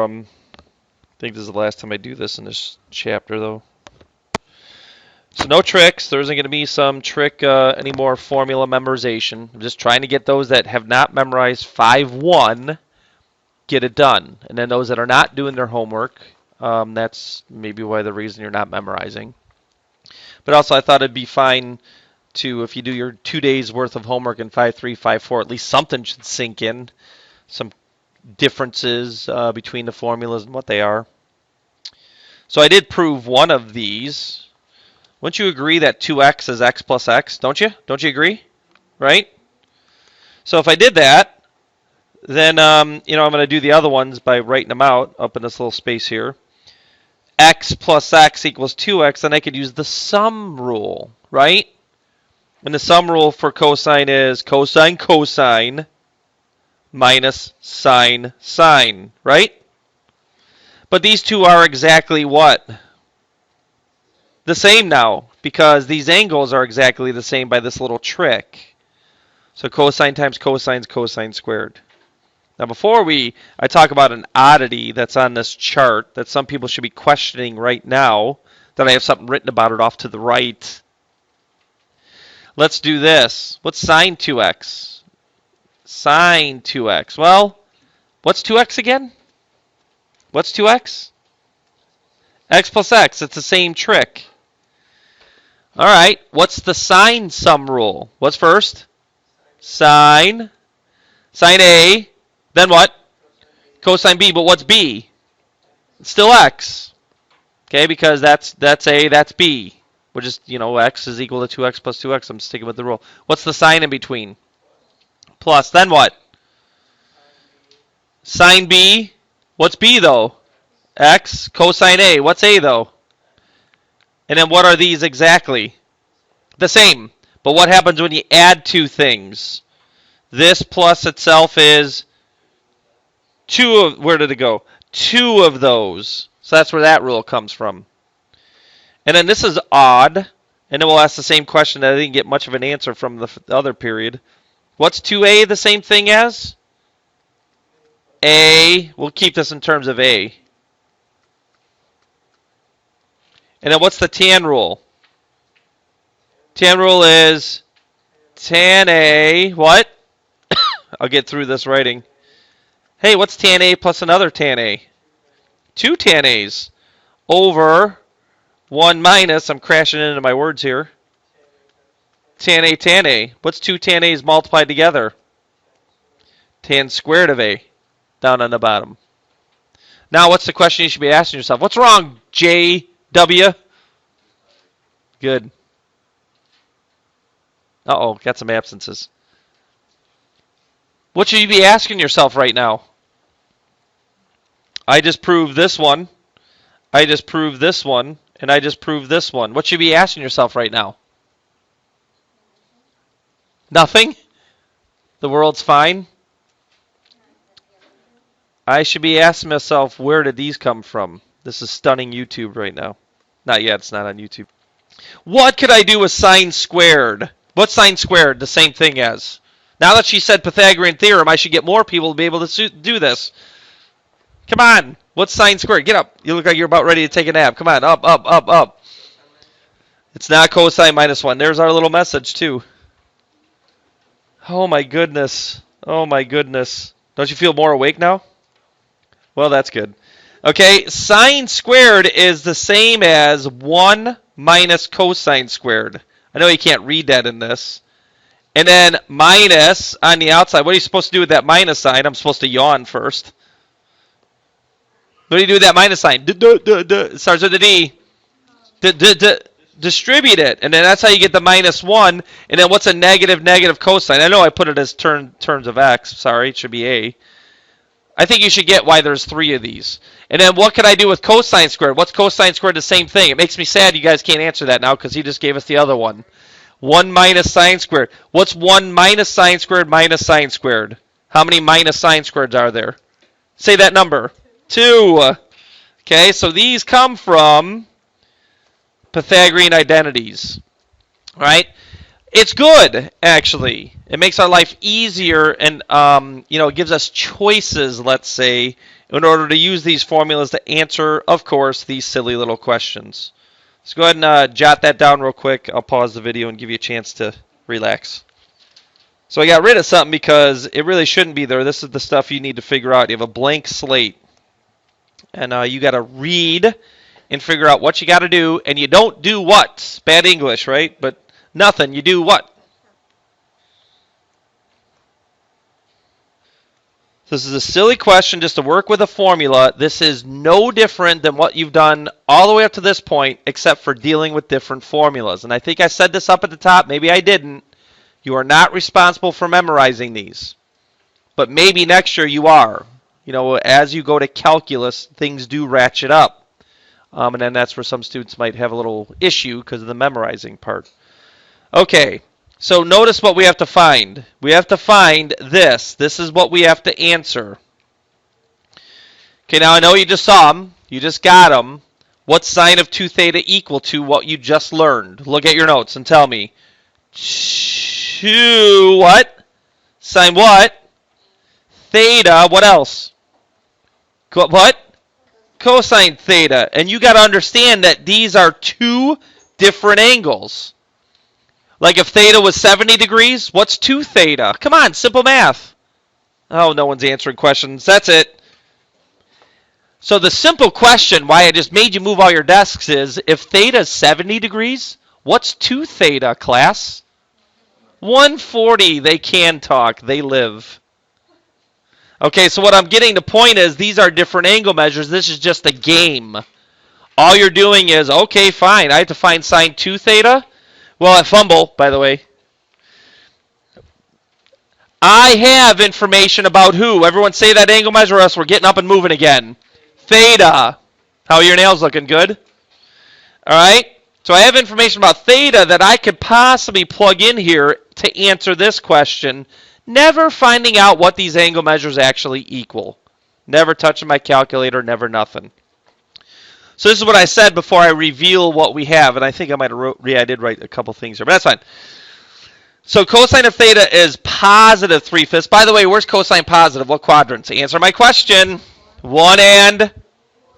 from, I think this is the last time I do this in this chapter, though. So no tricks. There isn't going to be some trick any more formula memorization. I'm just trying to get those that have not memorized 5-1, get it done. And then those that are not doing their homework, that's maybe why the reason you're not memorizing. But also I thought it'd be fine to, if you do your 2 days worth of homework in 5-3, 5-4, at least something should sink in. Some differences between the formulas and what they are. So I did prove one of these. Wouldn't you agree that 2x is x plus x? Don't you? Don't you agree? Right? So if I did that, then I'm going to do the other ones by writing them out up in this little space here. X plus x equals 2x, and I could use the sum rule, right? And the sum rule for cosine is cosine cosine minus sine sine, right? But these two are exactly what? The same now, because these angles are exactly the same by this little trick. So cosine times cosine is cosine squared. Now before I talk about an oddity that's on this chart that some people should be questioning right now, that I have something written about it off to the right. Let's do this. What's sine 2x? Sine 2x. Well, what's 2x again? What's 2x? X plus x. It's the same trick. All right, what's the sine sum rule? What's first? Sine A, then what? Cosine B, but what's B? It's still x. Okay, because that's A, that's B. We're just, x is equal to 2x plus 2x. I'm sticking with the rule. What's the sign in between? Plus, then what? Sine B. What's B, though? X. Cosine A. What's A, though? And then what are these exactly? The same. But what happens when you add two things? This plus itself is where did it go? Two of those. So that's where that rule comes from. And then this is odd. And then we'll ask the same question that I didn't get much of an answer from the other period. What's 2a the same thing as? A. We'll keep this in terms of A. And then what's the tan rule? Tan rule is tan A, what? I'll get through this writing. Hey, what's tan A plus another tan A? 2 tan A's over 1 minus, I'm crashing into my words here, tan A, tan A. What's 2 tan A's multiplied together? Tan squared of A, down on the bottom. Now, what's the question you should be asking yourself? What's wrong, J.W.? Good. Uh-oh, got some absences. What should you be asking yourself right now? I just proved this one. I just proved this one. And I just proved this one. What should you be asking yourself right now? Nothing? The world's fine? I should be asking myself, where did these come from? This is stunning YouTube right now. Not yet, it's not on YouTube. What could I do with sine squared? What's sine squared? The same thing as. Now that she said Pythagorean theorem, I should get more people to be able to do this. Come on. What's sine squared? Get up. You look like you're about ready to take a nap. Come on. Up, up, up, up. It's not cosine minus 1. There's our little message, too. Oh, my goodness. Oh, my goodness. Don't you feel more awake now? Well, that's good. Okay, sine squared is the same as 1 minus cosine squared. I know you can't read that in this. And then minus on the outside. What are you supposed to do with that minus sign? I'm supposed to yawn first. What do you do with that minus sign? It starts with a D. Distribute it. And then that's how you get the minus 1. And then what's a negative cosine? I know I put it as terms of x. Sorry, it should be A. I think you should get why there's 3 of these. And then what could I do with cosine squared? What's cosine squared? The same thing. It makes me sad you guys can't answer that now because he just gave us the other one. 1 minus sine squared. What's 1 minus sine squared minus sine squared? How many minus sine squareds are there? Say that number. 2. Okay, so these come from Pythagorean identities. All right? It's good, actually. It makes our life easier and, it gives us choices, let's say, in order to use these formulas to answer, of course, these silly little questions. Let's go ahead and jot that down real quick. I'll pause the video and give you a chance to relax. So I got rid of something because it really shouldn't be there. This is the stuff you need to figure out. You have a blank slate. And you got to read and figure out what you got to do. And you don't do what? Bad English, right? But nothing. You do what? This is a silly question just to work with a formula. This is no different than what you've done all the way up to this point, except for dealing with different formulas. And I think I said this up at the top. Maybe I didn't. You are not responsible for memorizing these. But maybe next year you are. You know, as you go to calculus, things do ratchet up. And then that's where some students might have a little issue because of the memorizing part. Okay. So notice what we have to find. We have to find this. This is what we have to answer. Okay, now I know you just saw them. You just got them. What's sine of 2 theta equal to what you just learned? Look at your notes and tell me. 2 what? Sine what? Theta. What else? What? Cosine theta. And you got to understand that these are two different angles. Like if theta was 70 degrees, what's 2 theta? Come on, simple math. Oh, no one's answering questions. That's it. So the simple question, why I just made you move all your desks is, if theta is 70 degrees, what's 2 theta, class? 140. They can talk. They live. Okay, so what I'm getting the point is, these are different angle measures. This is just a game. All you're doing is, okay, fine. I have to find sine 2 theta. Well, at Fumble, by the way, I have information about who? Everyone say that angle measure, or else we're getting up and moving again. Theta. How are your nails looking? Good? All right? So I have information about theta that I could possibly plug in here to answer this question, never finding out what these angle measures actually equal. Never touching my calculator, never nothing. So this is what I said before I reveal what we have, and I think I might have I did write a couple things here, but that's fine. So cosine of theta is positive 3/5. By the way, where's cosine positive? What quadrants? Answer my question. 1 and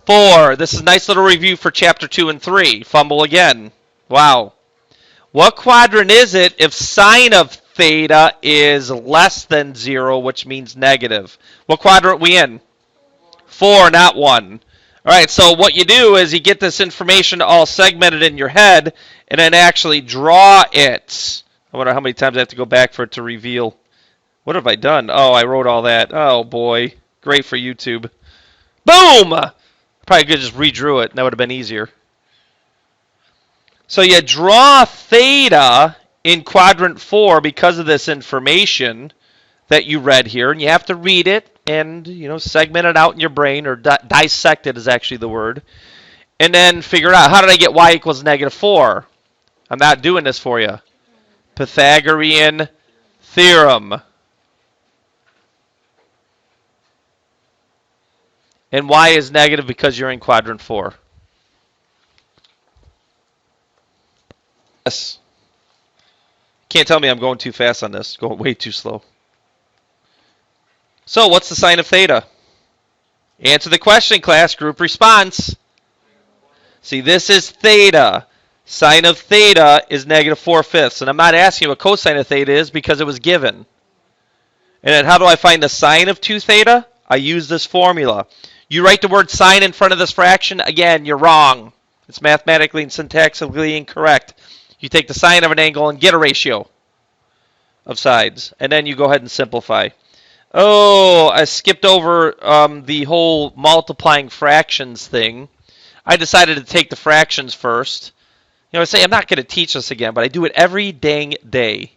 4. This is a nice little review for chapter 2 and 3. Fumble again. Wow. What quadrant is it if sine of theta is less than 0, which means negative? What quadrant are we in? 4, not 1. All right, so what you do is you get this information all segmented in your head and then actually draw it. I wonder how many times I have to go back for it to reveal. What have I done? Oh, I wrote all that. Oh, boy. Great for YouTube. Boom! Probably could have just redrew it. That would have been easier. So you draw theta in quadrant 4 because of this information that you read here, and you have to read it and, you know, segment it out in your brain, or dissect it is actually the word, and then figure out, how did I get y equals negative 4? I'm not doing this for you. Pythagorean theorem. And y is negative because you're in quadrant 4. Yes. Can't tell me I'm going too fast on this. Going way too slow. So, what's the sine of theta? Answer the question, class. Group response. See, this is theta. Sine of theta is negative 4/5. And I'm not asking you what cosine of theta is because it was given. And then how do I find the sine of 2 theta? I use this formula. You write the word sine in front of this fraction, again, you're wrong. It's mathematically and syntactically incorrect. You take the sine of an angle and get a ratio of sides. And then you go ahead and simplify. Oh, I skipped over the whole multiplying fractions thing. I decided to take the fractions first. You know, I say I'm not going to teach this again, but I do it every dang day,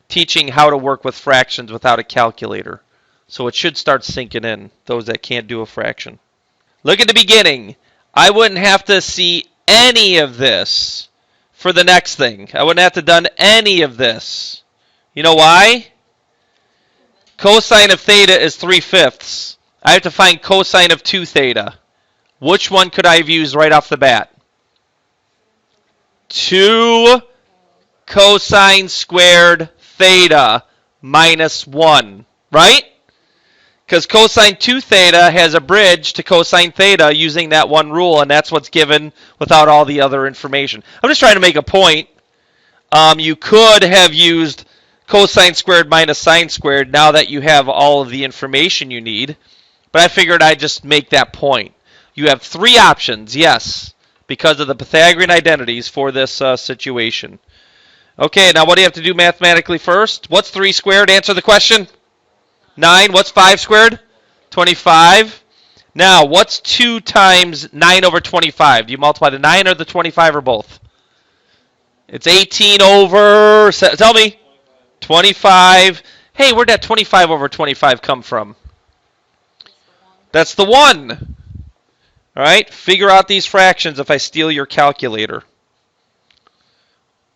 teaching how to work with fractions without a calculator. So it should start sinking in, those that can't do a fraction. Look at the beginning. I wouldn't have to see any of this for the next thing. I wouldn't have to done any of this. You know why? Cosine of theta is 3/5. I have to find cosine of 2 theta. Which one could I have used right off the bat? 2 cosine squared theta minus 1, right? Because cosine 2 theta has a bridge to cosine theta using that one rule, and that's what's given without all the other information. I'm just trying to make a point. You could have used cosine squared minus sine squared now that you have all of the information you need, but I figured I'd just make that point. You have three options, yes, because of the Pythagorean identities for this situation. Okay, now what do you have to do mathematically first? What's 3 squared? Answer the question. 9. What's 5 squared? 25. Now, what's 2 times 9 over 25? Do you multiply the 9 or the 25 or both? It's 18 over, tell me, 25. Hey, where'd that 25 over 25 come from? That's the 1. All right, figure out these fractions if I steal your calculator.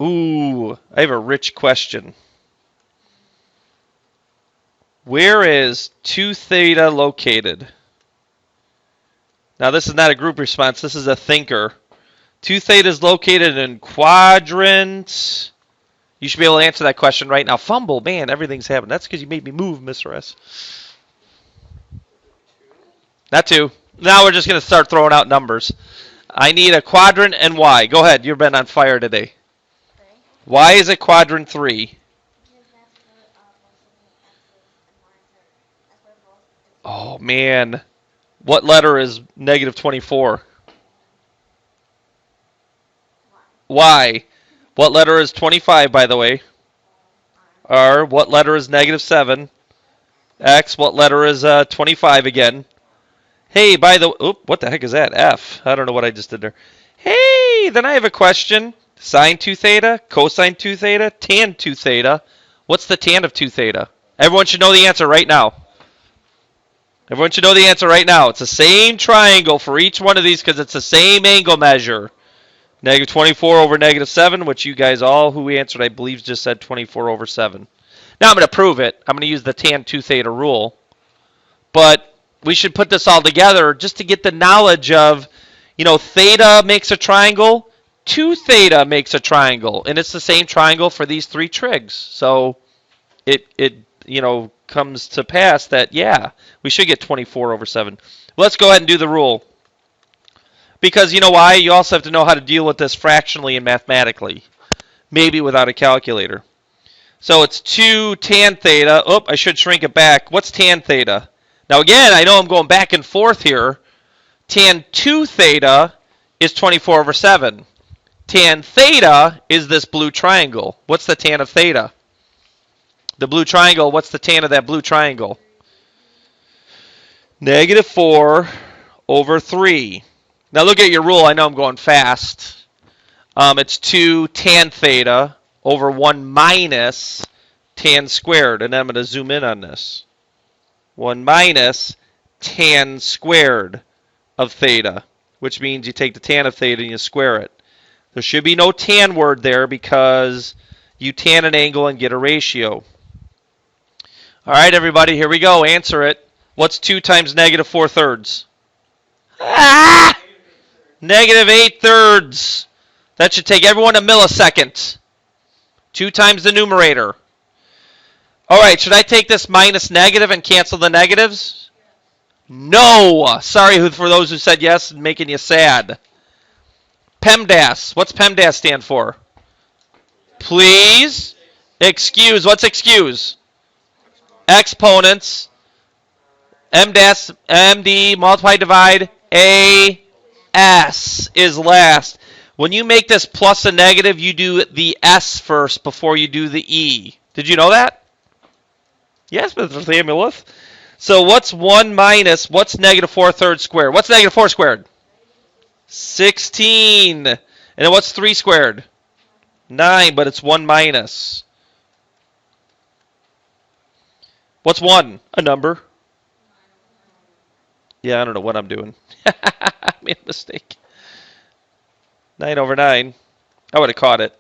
Ooh, I have a rich question. Where is 2 theta located? Now, this is not a group response. This is a thinker. 2 theta is located in quadrant. You should be able to answer that question right now. Fumble, man, everything's happening. That's because you made me move, Mr. S. Not 2. Now we're just going to start throwing out numbers. I need a quadrant and y. Go ahead. You've been on fire today. Why is it quadrant 3? Oh, man. What letter is negative 24? Y. What letter is 25, by the way? R. What letter is negative 7? X. What letter is 25 again? Hey, by the... Oop, what the heck is that? F. I don't know what I just did there. Hey, then I have a question. Sine 2 theta, cosine 2 theta, tan 2 theta. What's the tan of 2 theta? Everyone should know the answer right now. Everyone should know the answer right now. It's the same triangle for each one of these because it's the same angle measure. Negative 24 over negative 7, which you guys all who answered, I believe, just said 24 over 7. Now I'm going to prove it. I'm going to use the tan 2 theta rule. But we should put this all together just to get the knowledge of, theta makes a triangle, 2 theta makes a triangle, and it's the same triangle for these 3 trigs. So it comes to pass that, yeah, we should get 24 over 7. Let's go ahead and do the rule. Because you know why? You also have to know how to deal with this fractionally and mathematically. Maybe without a calculator. So it's 2 tan theta. Oh, I should shrink it back. What's tan theta? Now again, I know I'm going back and forth here. Tan 2 theta is 24 over 7. Tan theta is this blue triangle. What's the tan of theta? The blue triangle, what's the tan of that blue triangle? Negative 4 over 3. Now look at your rule. I know I'm going fast. It's 2 tan theta over 1 minus tan squared. And I'm going to zoom in on this. 1 minus tan squared of theta, which means you take the tan of theta and you square it. There should be no tan word there because you tan an angle and get a ratio. All right, everybody, here we go. Answer it. What's 2 times negative 4/3? Negative 8/3. That should take everyone a millisecond. 2 times the numerator. All right, should I take this minus negative and cancel the negatives? No. Sorry for those who said yes and making you sad. PEMDAS. What's PEMDAS stand for? Please. Excuse. What's excuse? Exponents. MDAS, MD, multiply, divide, A, S is last. When you make this plus a negative, you do the S first before you do the E. Did you know that? Yes, Mr. Samuelith. So what's 1 minus, what's negative 4/3 squared? What's negative 4 squared? 16. And then what's 3 squared? 9, but it's 1 minus. What's 1? A number. Yeah, I don't know what I'm doing. I made a mistake. 9 over 9. I would have caught it.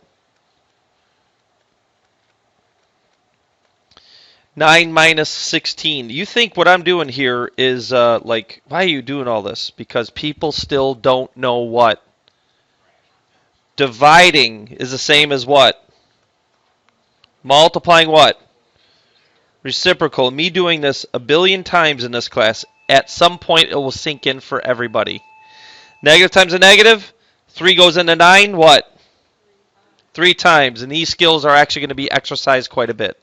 9 minus 16. You think what I'm doing here is why are you doing all this? Because people still don't know what? Dividing is the same as what? Multiplying what? Reciprocal. Me doing this a billion times in this class, at some point it will sink in for everybody. Negative times a negative, 3 goes into 9, what? 3 times. And these skills are actually going to be exercised quite a bit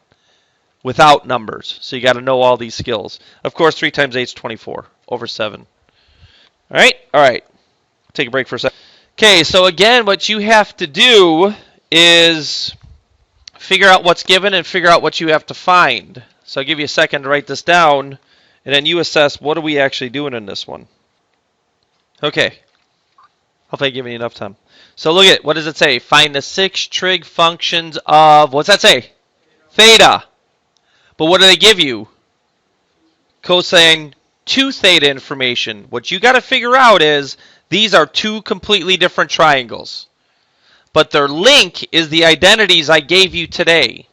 without numbers. So you got to know all these skills. Of course, 3 times 8 is 24 over 7. All right? All right. Take a break for a second. Okay, so again, what you have to do is figure out what's given and figure out what you have to find. So I'll give you a second to write this down, and then you assess what are we actually doing in this one. Okay. Hopefully I've given you enough time. So look at, what does it say? Find the 6 trig functions of, what's that say? Theta. But what do they give you? Cosine 2 theta information. What you got to figure out is these are 2 completely different triangles. But their link is the identities I gave you today.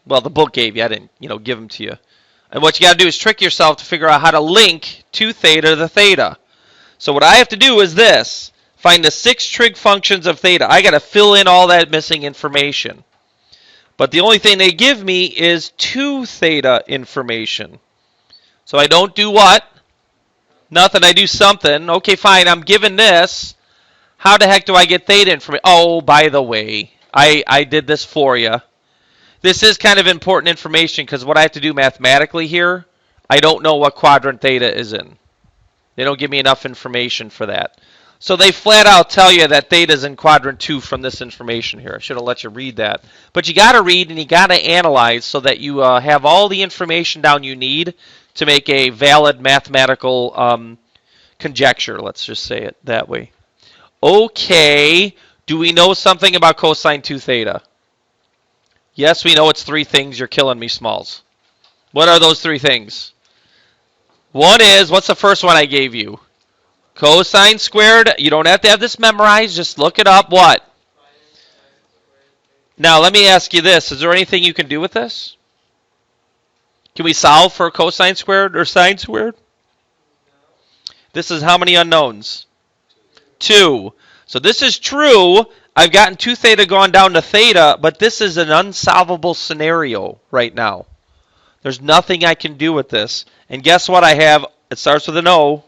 Well, the book gave you. I didn't, give them to you. And what you got to do is trick yourself to figure out how to link 2 theta to the theta. So what I have to do is this. Find the 6 trig functions of theta. I got to fill in all that missing information. But the only thing they give me is 2 theta information. So I don't do what? Nothing. I do something. Okay, fine. I'm given this. How the heck do I get theta information? Oh, by the way, I did this for you. This is kind of important information because what I have to do mathematically here, I don't know what quadrant theta is in. They don't give me enough information for that. So they flat out tell you that theta is in quadrant 2 from this information here. I should have let you read that. But you got to read and you got to analyze so that you have all the information down you need to make a valid mathematical conjecture. Let's just say it that way. Okay, do we know something about cosine 2 theta? Yes, we know it's 3 things. You're killing me, Smalls. What are those 3 things? One is, what's the first one I gave you? Cosine squared. You don't have to have this memorized. Just look it up. What? Now, let me ask you this. Is there anything you can do with this? Can we solve for cosine squared or sine squared? This is how many unknowns? 2. So this is true. I've gotten 2 theta gone down to theta, but this is an unsolvable scenario right now. There's nothing I can do with this. And guess what I have? It starts with an O.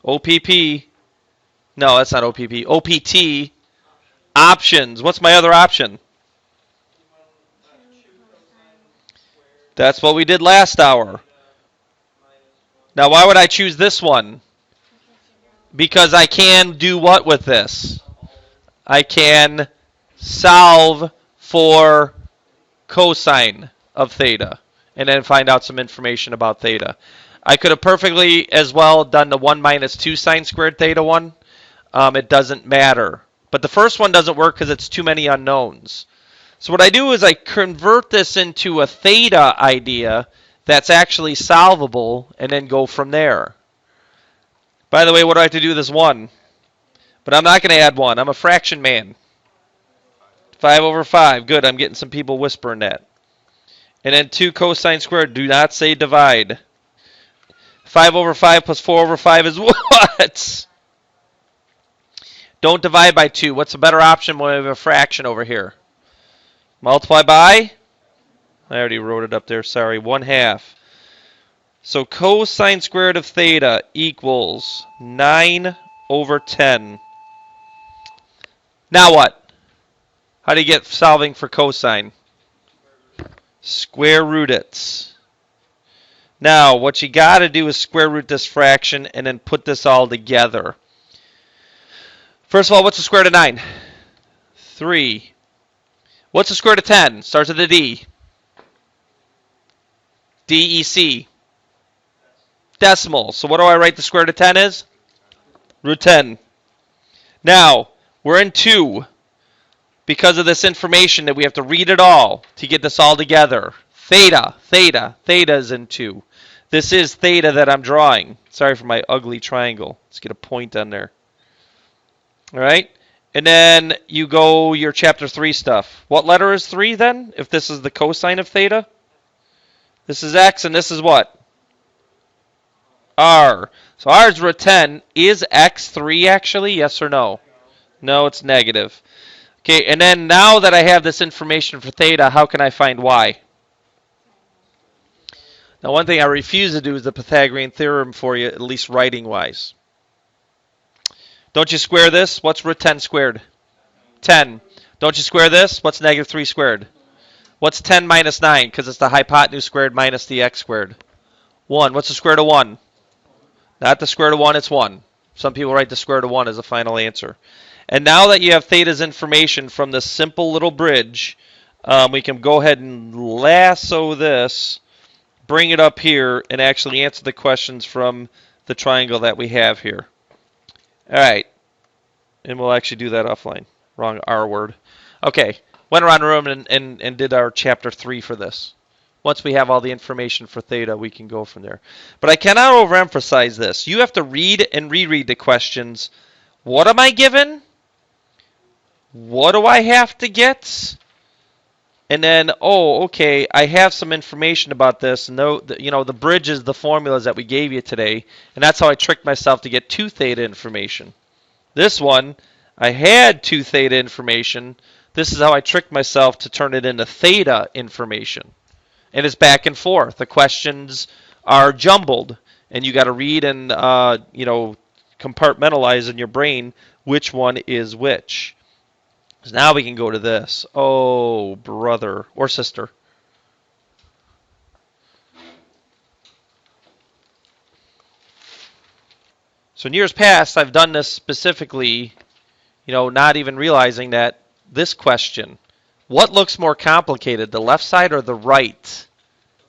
OPP. No, that's not OPP. OPT. Options. What's my other option? That's what we did last hour. Now, why would I choose this one? Because I can do what with this? I can solve for cosine of theta and then find out some information about theta. I could have perfectly as well done the 1 minus 2 sine squared theta one. It doesn't matter. But the first one doesn't work because it's too many unknowns. So what I do is I convert this into a theta idea that's actually solvable and then go from there. By the way, what do I have to do with this 1? But I'm not going to add 1. I'm a fraction man. 5 over 5. Good, I'm getting some people whispering that. And then 2 cosine squared. Do not say divide. 5 over 5 plus 4 over 5 is what? Don't divide by 2. What's a better option when we have a fraction over here? Multiply by? I already wrote it up there. Sorry. 1/2. So cosine squared of theta equals 9 over 10. Now what? How do you get solving for cosine? Square root it. Now, what you got to do is square root this fraction and then put this all together. First of all, what's the square root of 9? 3. What's the square root of 10? Starts with a D. DEC. Decimal. So what do I write the square root of 10 is? Root 10. Now, we're in 2. Because of this information that we have to read it all to get this all together. Theta is in 2. This is theta that I'm drawing. Sorry for my ugly triangle. Let's get a point on there. All right? And then you go your chapter 3 stuff. What letter is 3 then? If this is the cosine of theta? This is x and this is what? R. So R is root 10. Is x 3 actually? Yes or no? No, it's negative. Okay, and then now that I have this information for theta, how can I find y? Now, one thing I refuse to do is the Pythagorean theorem for you, at least writing-wise. Don't you square this? What's root 10 squared? 10. Don't you square this? What's negative 3 squared? What's 10 minus 9? Because it's the hypotenuse squared minus the x squared. 1. What's the square root of 1? Not the square root of 1, it's 1. Some people write the square root of 1 as a final answer. And now that you have theta's information from this simple little bridge, we can go ahead and lasso this, bring it up here, and actually answer the questions from the triangle that we have here. All right. And we'll actually do that offline. Wrong R word. Okay. Went around the room and did our chapter 3 for this. Once we have all the information for theta, we can go from there. But I cannot overemphasize this. You have to read and reread the questions. What am I given? What do I have to get? And then, oh, okay, I have some information about this. And the bridges, the formulas that we gave you today. And that's how I tricked myself to get 2 theta information. This one, I had 2 theta information. This is how I tricked myself to turn it into theta information. And it's back and forth. The questions are jumbled. And you got to read and, compartmentalize in your brain which one is which. So now we can go to this. Oh, brother or sister. So in years past, I've done this specifically, not even realizing that this question, what looks more complicated, the left side or the right?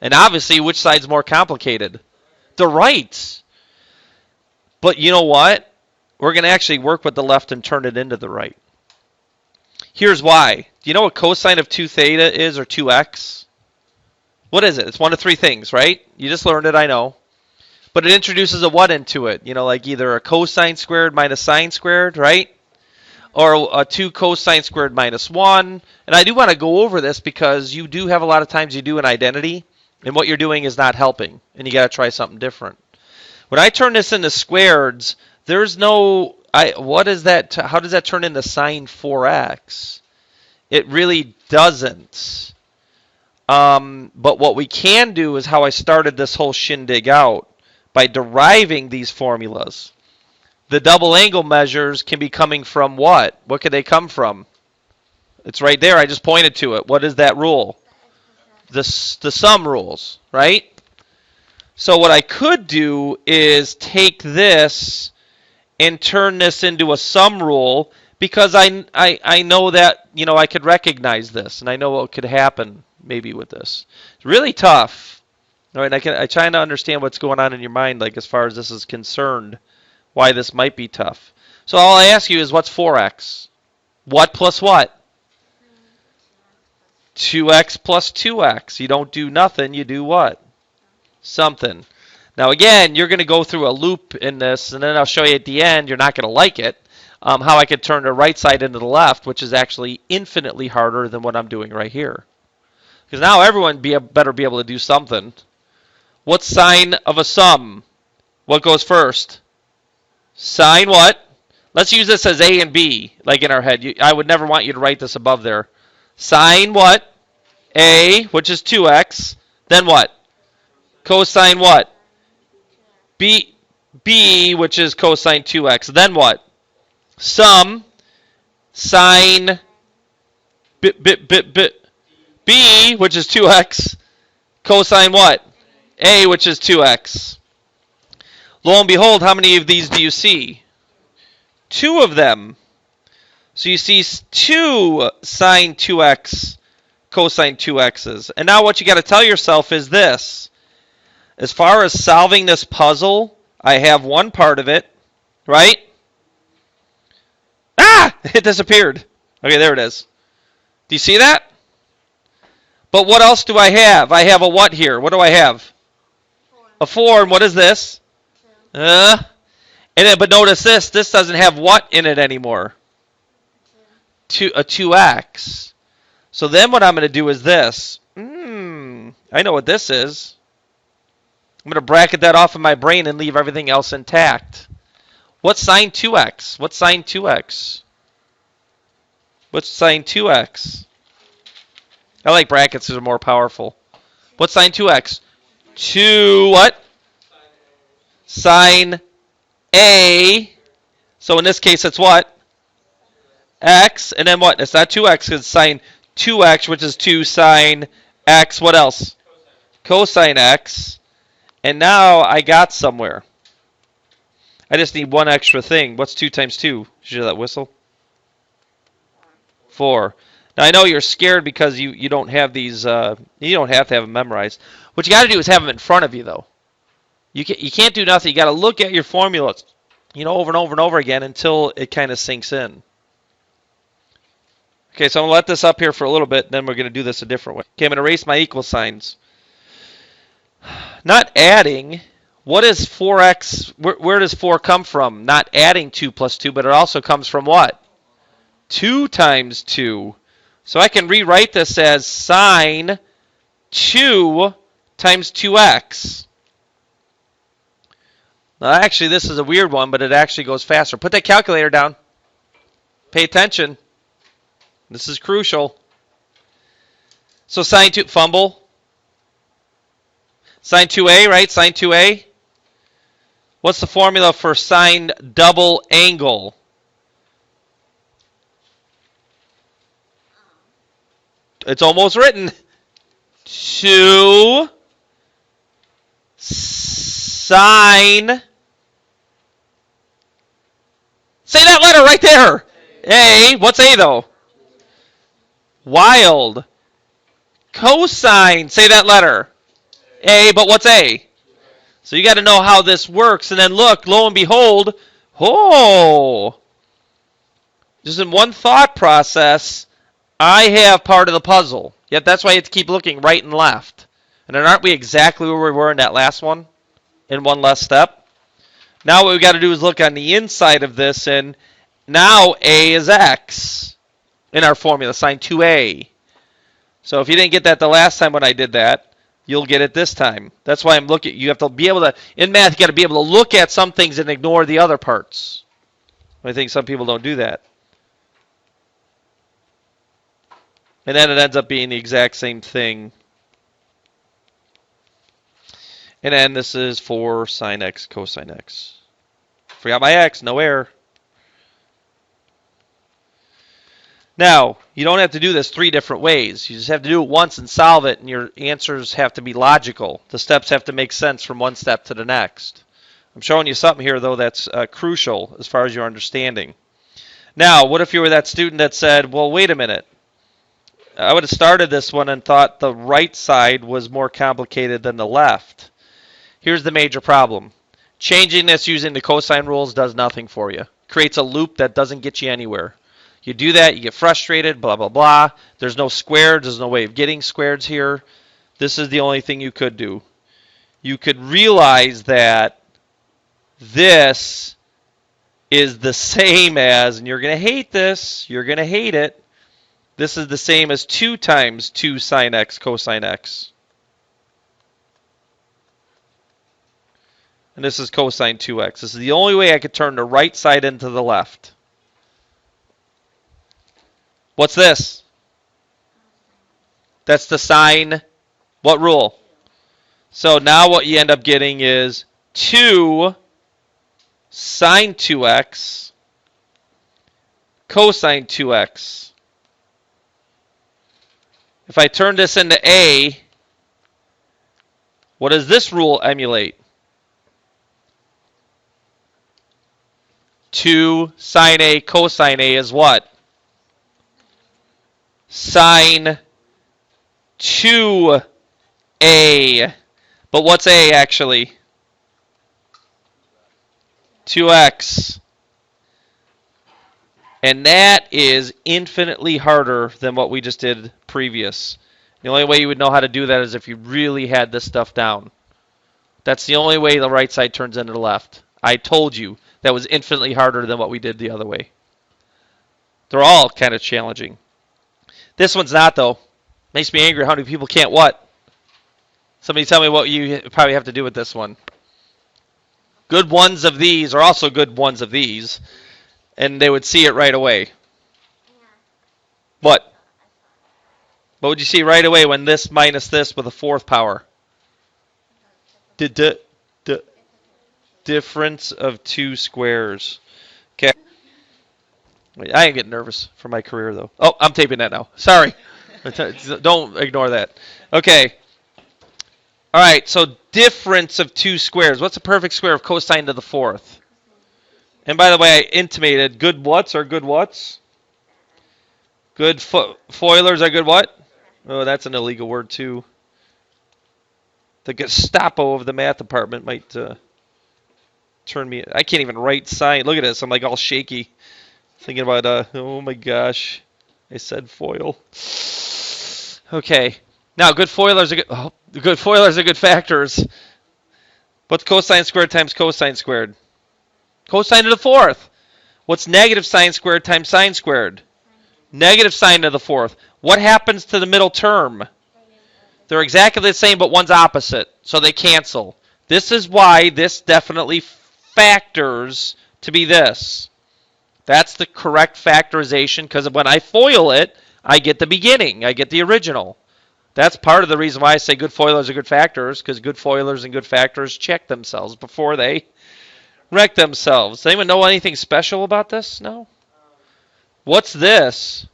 And obviously, which side's more complicated? The right. But you know what? We're going to actually work with the left and turn it into the right. Here's why. Do you know what cosine of 2 theta is, or 2x? What is it? It's one of 3 things, right? You just learned it, I know. But it introduces a what into it? Like either a cosine squared minus sine squared, right? Or a 2 cosine squared minus 1. And I do want to go over this because you do have a lot of times you do an identity, and what you're doing is not helping, and you got to try something different. When I turn this into squareds, there's no... what is that? How does that turn into sine 4x? It really doesn't. But what we can do is how I started this whole shindig out, by deriving these formulas. The double angle measures can be coming from what? What could they come from? It's right there. I just pointed to it. What is that rule? The sum rules, right? So what I could do is take this and turn this into a sum rule, because I know that I could recognize this, and I know what could happen maybe with this. It's really tough. All right, I try to understand what's going on in your mind, like as far as this is concerned, why this might be tough. So all I ask you is, what's 4x? What plus what? 2x plus 2x. You don't do nothing, you do what? Something. Now again, you're going to go through a loop in this, and then I'll show you at the end, you're not going to like it, how I could turn the right side into the left, which is actually infinitely harder than what I'm doing right here. Because now everyone better be able to do something. What's sine of a sum? What goes first? Sine what? Let's use this as A and B, like in our head. I would never want you to write this above there. Sine what? A, which is 2x. Then what? Cosine what? B, which is cosine 2x. Then what? Sum sine B, which is 2x. Cosine what? A, which is 2x. Lo and behold, how many of these do you see? 2 of them. So you see 2 sine 2x, cosine 2x's. And now what you got to tell yourself is this. As far as solving this puzzle, I have one part of it, right? Ah! It disappeared. Okay, there it is. Do you see that? But what else do I have? I have a what here? What do I have? A 4, and what is this? But notice this. This doesn't have what in it anymore? A 2x. So then what I'm going to do is this. I know what this is. I'm going to bracket that off in my brain and leave everything else intact. What's sine 2x? What's sine 2x? What's sine 2x? I like brackets, they're more powerful. What's sine 2x? 2 what? Sine A. So in this case, it's what? X. And then what? It's not 2x because it's sine 2x, which is 2 sine x. What else? Cosine x. And now I got somewhere. I just need one extra thing. What's 2 times 2? Did you hear that whistle? 4. Now I know you're scared because you don't have these. You don't have to have them memorized. What you got to do is have them in front of you, though. You can't do nothing. You got to look at your formulas, over and over and over again until it kind of sinks in. Okay, so I'm going to let this up here for a little bit, then we're going to do this a different way. Okay, I'm going to erase my equal signs. Not adding. What is 4x? Where does 4 come from? Not adding 2 plus 2, but it also comes from what? 2 times 2. So I can rewrite this as sine 2 times 2x. Now, actually, this is a weird one, but it actually goes faster. Put that calculator down. Pay attention. This is crucial. So sine 2, fumble. Sine 2a, right? Sine 2a. What's the formula for sine double angle? It's almost written. 2 sine. Say that letter right there. A. What's A though? Wild. Cosine. Say that letter. A, but what's A? So you got to know how this works. And then look, lo and behold, just in one thought process, I have part of the puzzle. Yet that's why you have to keep looking right and left. And then aren't we exactly where we were in that last one? In one less step? Now what we got to do is look on the inside of this, and now A is X in our formula, sine 2A. So if you didn't get that the last time when I did that, you'll get it this time. That's why I'm looking. You have to be able to, in math, you got to be able to look at some things and ignore the other parts. I think some people don't do that. And then it ends up being the exact same thing. And then this is 4 sine x cosine x. Forgot my x, no error. Now, you don't have to do this 3 different ways. You just have to do it once and solve it, and your answers have to be logical. The steps have to make sense from one step to the next. I'm showing you something here, though, that's crucial as far as your understanding. Now, what if you were that student that said, well, wait a minute. I would have started this one and thought the right side was more complicated than the left. Here's the major problem. Changing this using the cosine rules does nothing for you. Creates a loop that doesn't get you anywhere. You do that, you get frustrated, blah, blah, blah. There's no squares. There's no way of getting squares here. This is the only thing you could do. You could realize that this is the same as, and you're going to hate this. You're going to hate it. This is the same as 2 times 2 sine x cosine x. And this is cosine 2x. This is the only way I could turn the right side into the left. What's this? That's the sine. What rule? So now what you end up getting is 2 sine 2x cosine 2x. If I turn this into A, what does this rule emulate? 2 sine A cosine A is what? Sine 2A. But what's A actually? 2x. And that is infinitely harder than what we just did previous. The only way you would know how to do that is if you really had this stuff down. That's the only way the right side turns into the left. I told you that was infinitely harder than what we did the other way. They're all kind of challenging. This one's not, though. Makes me angry how many people can't what? Somebody tell me what you probably have to do with this one. Good ones of these are also good ones of these. And they would see it right away. Yeah. What? What would you see right away when this minus this with a 4th power? d- difference of two squares. Okay. Wait, I ain't getting nervous for my career though. Oh, I'm taping that now. Sorry. Don't ignore that. Okay. All right. So difference of two squares. What's a perfect square of cosine to the fourth? And by the way, I intimated good whats are good whats. Good foilers are good what? Oh, that's an illegal word too. The Gestapo of the math department might turn me. I can't even write sine. Look at this. I'm like all shaky. Thinking about, oh my gosh. I said foil. Okay. Now, good foilers are good factors. What's cosine squared times cosine squared? Cosine to the fourth. What's negative sine squared times sine squared? Negative sine to the fourth. What happens to the middle term? They're exactly the same, but one's opposite, so they cancel. This is why this definitely factors to be this. That's the correct factorization, because when I FOIL it, I get the beginning. I get the original. That's part of the reason why I say good FOILers are good factors, because good FOILers and good factors check themselves before they wreck themselves. Does anyone know anything special about this? No? What's this?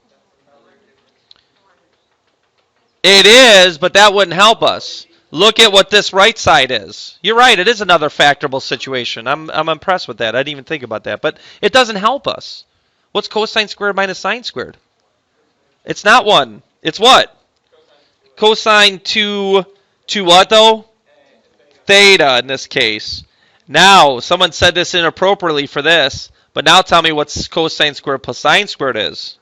It is, but that wouldn't help us. Look at what this right side is. You're right, it is another factorable situation. I'm impressed with that. I didn't even think about that. But it doesn't help us. What's cosine squared minus sine squared? It's not 1. It's what? Cosine to what, though? Theta in this case. Now, someone said this inappropriately for this, but now tell me what cosine squared plus sine squared is.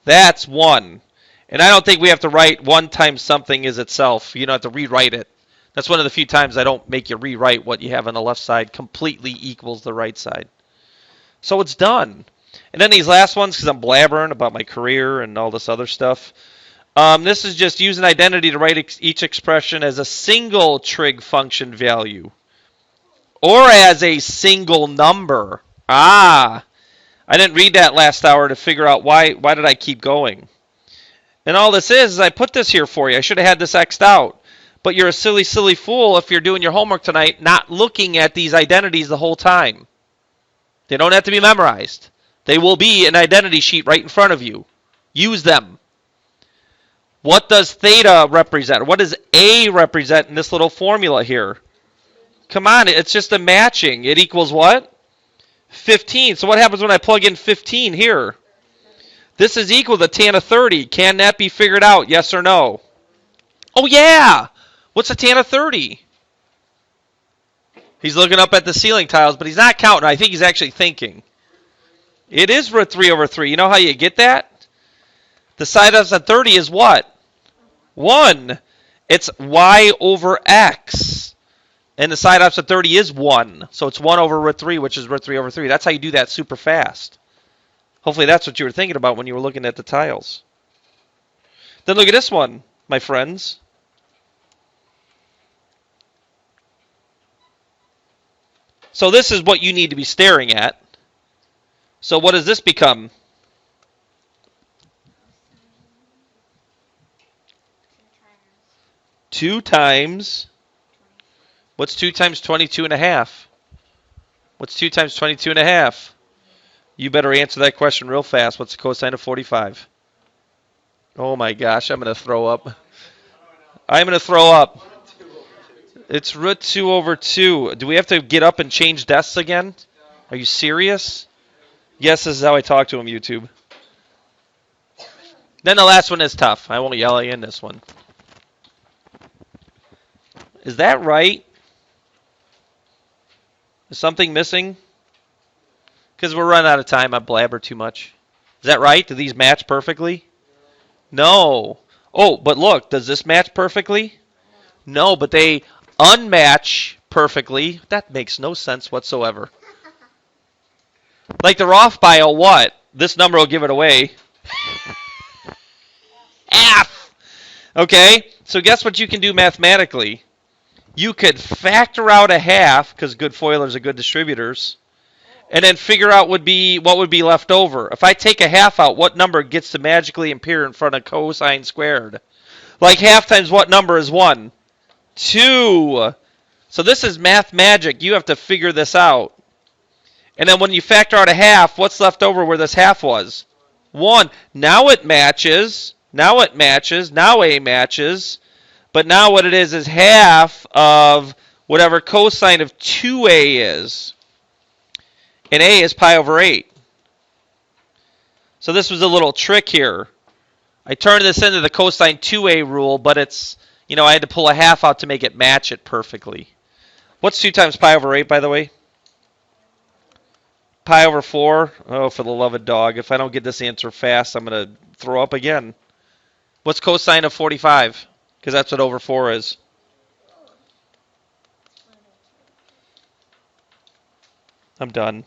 That's 1. And I don't think we have to write 1 times something is itself. You don't have to rewrite it. That's one of the few times I don't make you rewrite what you have on the left side completely equals the right side. So it's done. And then these last ones, because I'm blabbering about my career and all this other stuff. This is just use an identity to write each expression as a single trig function value. Or as a single number. I didn't read that last hour to figure out why did I keep going. And all this is I put this here for you. I should have had this X'd out. But you're a silly, silly fool if you're doing your homework tonight not looking at these identities the whole time. They don't have to be memorized. They will be an identity sheet right in front of you. Use them. What does theta represent? What does A represent in this little formula here? Come on, it's just a matching. It equals what? 15. So what happens when I plug in 15 here? This is equal to tan of 30. Can that be figured out? Yes or no? Oh, yeah. What's a tan of 30? He's looking up at the ceiling tiles, but he's not counting. I think he's actually thinking. It is root 3 over 3. You know how you get that? The side of 30 is what? 1. It's y over x. And the side opposite 30 is 1. So it's 1 over root 3, which is root 3 over 3. That's how you do that super fast. Hopefully that's what you were thinking about when you were looking at the tiles. Then look at this one, my friends. So this is what you need to be staring at. So what does this become? Two times. What's 2 times 22 and a half? What's 2 times 22 and a half? You better answer that question real fast. What's the cosine of 45? Oh my gosh, I'm going to throw up. I'm going to throw up. It's root 2 over 2. Do we have to get up and change desks again? Are you serious? Yes, this is how I talk to him, YouTube. Then the last one is tough. I won't yell at you in this one. Is that right? Is something missing? Because we're running out of time. I blabber too much. Is that right? Do these match perfectly? No. Oh, but look. Does this match perfectly? No, but they unmatch perfectly. That makes no sense whatsoever. Like they're off by a what? This number will give it away. F! Okay, so guess what you can do mathematically? You could factor out a half, because good FOILers are good distributors, and then figure out what would be left over. If I take a half out, what number gets to magically appear in front of cosine squared? Like half times what number is 1? 2. So this is math magic. You have to figure this out. And then when you factor out a half, what's left over where this half was? 1. Now it matches. Now it matches. Now A matches. But now what it is half of whatever cosine of 2A is. And A is pi over 8. So this was a little trick here. I turned this into the cosine 2A rule, but it's, I had to pull a half out to make it match it perfectly. What's 2 times pi over 8, by the way? Pi over 4. Oh, for the love of dog. If I don't get this answer fast, I'm going to throw up again. What's cosine of 45? Because that's what over 4 is. I'm done.